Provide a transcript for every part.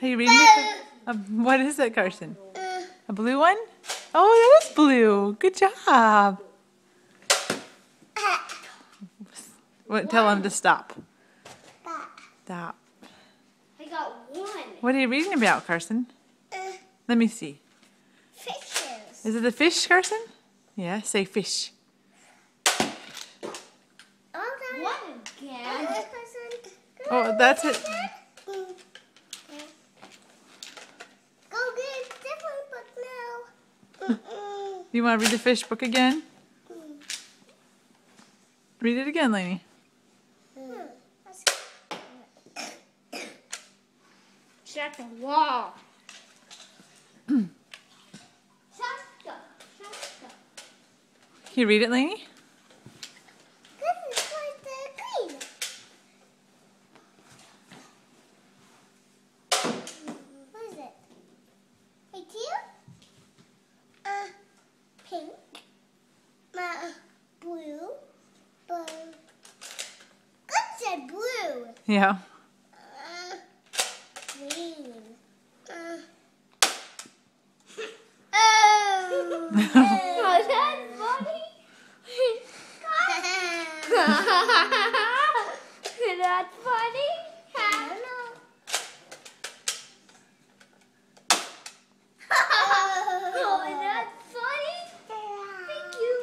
Are you reading it? What is it, Carson? A blue one? Oh, that is blue. Good job. What? Tell him to stop. Stop. I got one. What are you reading about, Carson? Let me see. Fishes. Is it a fish, Carson? Yeah, say fish. One again. Oh, that's it. Go get a different book now. You want to read the fish book again? Read it again, Lainey. Check the wall. Can you read it, Lainey? What is it? Hey, Tia? Pink. Blue. Good said blue. Yeah. Green. Oh, that's funny. That's funny. I don't know. Oh, that's funny. Thank you.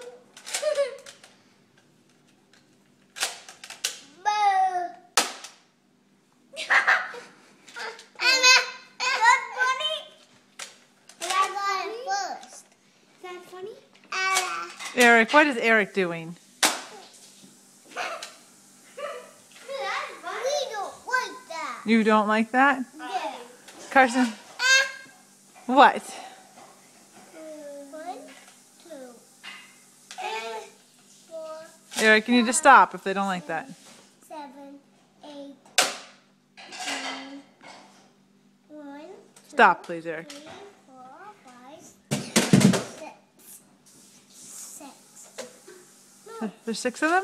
Eric, what is Eric doing? We don't like that. You don't like that? Yeah. Carson? What? 1, 2, 3, 4, Eric, you need to stop if they don't like that. 7, 8, 9, 1. Stop, please, Eric. 3, 4, 5, 6. There's 6 of them?